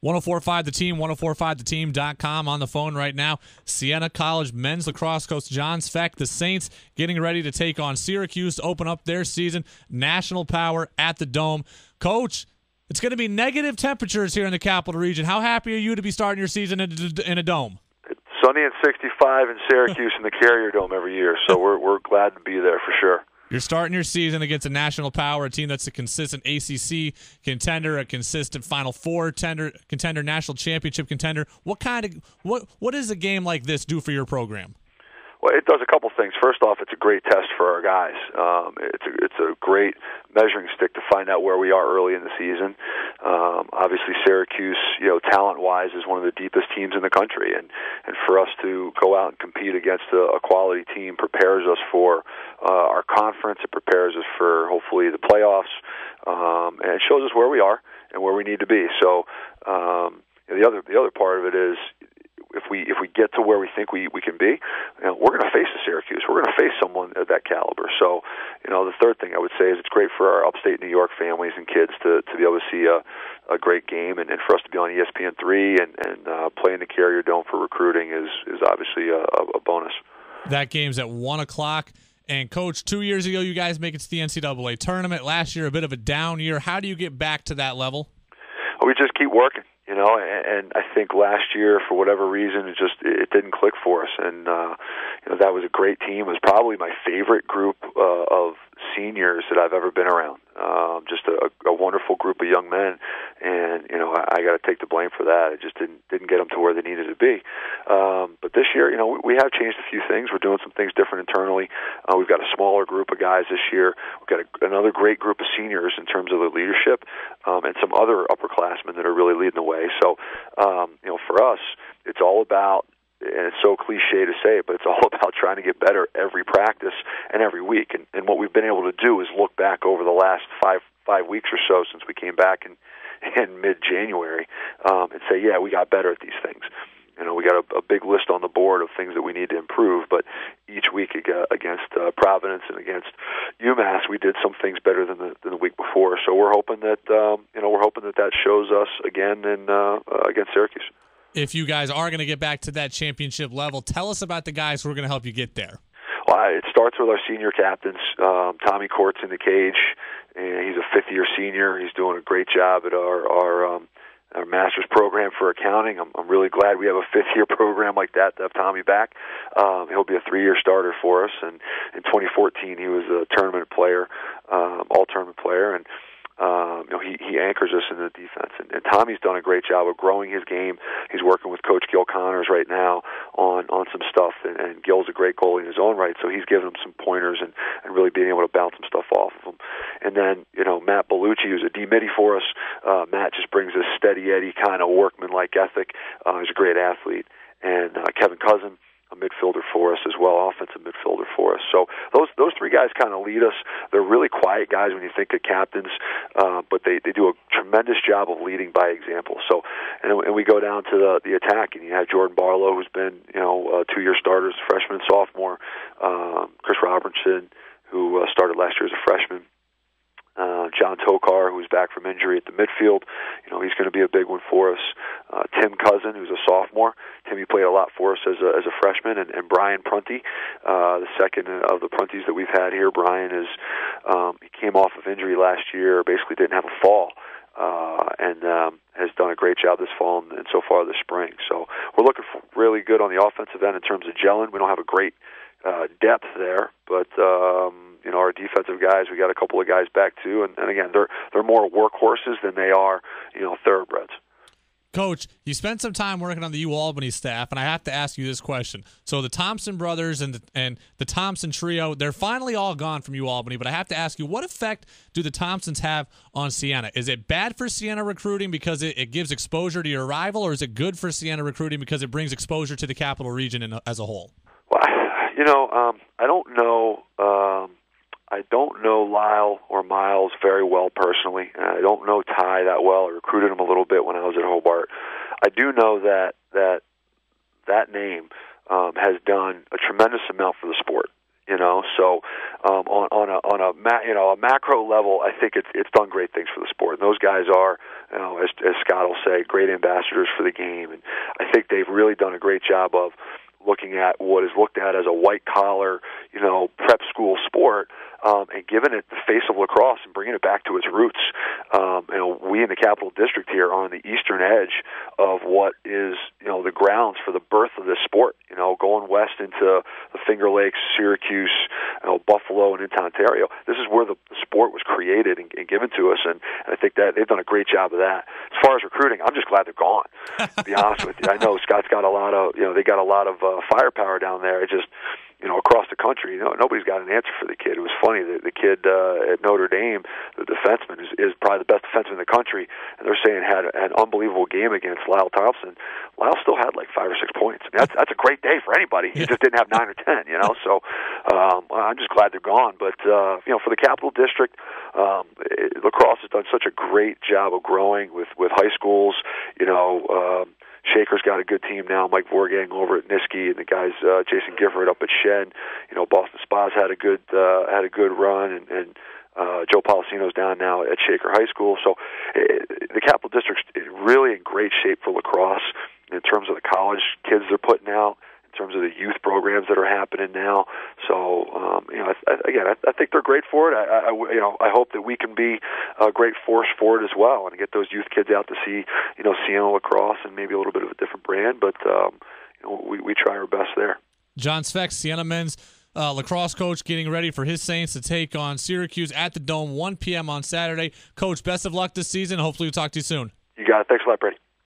1045 The Team, 1045theteam.com. On the phone right now, Siena College men's lacrosse coach John Svec. The Saints getting ready to take on Syracuse to open up their season. National power at the Dome. Coach, it's going to be negative temperatures here in the Capital Region. How happy are you to be starting your season in a dome? It's sunny and 65 in Syracuse in the Carrier Dome every year, so we're glad to be there for sure. You're starting your season against a national power, a team that's a consistent ACC contender, a consistent Final Four contender, national championship contender. What does a game like this do for your program? Well, it does a couple things. First off, it's a great test for our guys. It's a great measuring stick to find out where we are early in the season. Obviously, Syracuse, talent-wise, is one of the deepest teams in the country, and for us to go out and compete against a quality team prepares us for our conference. It prepares us for hopefully the playoffs, and it shows us where we are and where we need to be. So the other part of it is, if we get to where we think we can be, we're going to face the Syracuse. We're going to face someone of that caliber. So, the third thing I would say is it's great for our upstate New York families and kids to be able to see a great game, and for us to be on ESPN3 and play in the Carrier Dome for recruiting is obviously a bonus. That game's at 1 o'clock. And, Coach, 2 years ago you guys make it to the NCAA tournament. Last year a bit of a down year. How do you get back to that level? We just keep working. And I think last year, for whatever reason, it didn't click for us. And that was a great team. It was probably my favorite group of seniors that I've ever been around. Just a wonderful group of young men, and I got to take the blame for that. It just didn't get them to where they needed to be. But this year, we have changed a few things. We're doing some things different internally. We've got a smaller group of guys this year. We've got another great group of seniors in terms of the leadership, and some other upperclassmen that are really leading the way. So, for us, it's all about, and it's so cliche to say it, but it's all about trying to get better every practice and every week. And what we've been able to do is look back over the last five weeks or so since we came back in mid-January, and say, yeah, we got better at these things. We got a big list on the board of things that we need to improve, but each week against Providence and against UMass, we did some things better than the week before. So we're hoping that that shows us again against Syracuse. If you guys are going to get back to that championship level, tell us about the guys who are going to help you get there. Well, it starts with our senior captains. Tommy Court's in the cage, and he's a fifth-year senior. He's doing a great job at our master's program for accounting. I'm really glad we have a fifth-year program like that to have Tommy back. He'll be a 3-year starter for us, and in 2014 he was a tournament player, all-tournament player, and he anchors us in the defense. And Tommy's done a great job of growing his game. He's working with Coach Gil Connors right now on some stuff, and Gil's a great goalie in his own right, so he's giving him some pointers and really being able to bounce some stuff off of him. And then, Matt Bellucci, who's a D-Midi for us, Matt just brings a steady Eddie kind of workman-like ethic. He's a great athlete. And Kevin Cousin, a midfielder for us as well, offensive midfielder for us. So those three guys kind of lead us. They're really quiet guys when you think of captains, but they do a tremendous job of leading by example. So, and we go down to the attack, and you have Jordan Barlow, who's been 2-year starter as a freshman and sophomore, Chris Robertson, who started last year as a freshman, John Tokar, who's back from injury at the midfield. He's going to be a big one for us. Tim Cousin, who's a sophomore. Timmy played a lot for us as a freshman, and Brian Prunty, the second of the Prunties that we've had here. Brian he came off of injury last year, basically didn't have a fall, and has done a great job this fall and so far this spring. So we're looking for really good on the offensive end in terms of gelling. We don't have a great depth there, but our defensive guys, we got a couple of guys back too, and again, they're more workhorses than they are thoroughbreds. Coach, you spent some time working on the Albany staff, and I have to ask you this question. So the Thompson brothers and the Thompson trio, they're finally all gone from Albany, but I have to ask you, what effect do the Thompsons have on Siena? Is it bad for Siena recruiting because it gives exposure to your rival, or is it good for Siena recruiting because it brings exposure to the Capital Region as a whole? Well, I don't know. I don't know Lyle or Miles very well personally. I don't know Ty that well. I recruited him a little bit when I was at Hobart. I do know that name has done a tremendous amount for the sport. You know, so on a macro level, I think it's done great things for the sport. And those guys are, you know, as Scott will say, great ambassadors for the game. And I think they've really done a great job of looking at what is looked at as a white-collar, you know, prep school sport, and giving it the face of lacrosse and bringing it back to its roots. You know, we in the Capital District here are on the eastern edge of what is, you know, the grounds for the birth of this sport. You know, going west into the Finger Lakes, Syracuse, you know, Buffalo, and into Ontario. This is where the sport was created and given to us, and I think that they've done a great job of that. As far as recruiting, I'm just glad they're gone, to be honest with you. I know Scott's got a lot of, you know, they got a lot of firepower down there. It just, you know, across the country, you know, nobody's got an answer for the kid. It was funny that the kid at Notre Dame, the defenseman, is probably the best defenseman in the country, and they're saying had an unbelievable game against Lyle Thompson. Lyle still had like 5 or 6 points. I mean, that's a great day for anybody. He just didn't have 9 or 10, you know. So I'm just glad they're gone. But you know, for the Capital District, lacrosse has done such a great job of growing with high schools. You know, Shaker's got a good team now. Mike Vorgang over at Niski, and the guys Jason Gifford up at Shen. You know, Boston Spa's had a good run, and Joe Policino's down now at Shaker High School. So the Capital District's really in great shape for lacrosse in terms of the college kids they're putting out, in terms of the youth programs that are happening now. So, you know, I think they're great for it. You know, I hope that we can be a great force for it as well, and get those youth kids out to see, you know, Siena lacrosse and maybe a little bit of a different brand. But you know, we try our best there. John Svec, Siena men's lacrosse coach, getting ready for his Saints to take on Syracuse at the Dome, 1 p.m. on Saturday. Coach, best of luck this season. Hopefully we'll talk to you soon. You got it. Thanks a lot, Brady.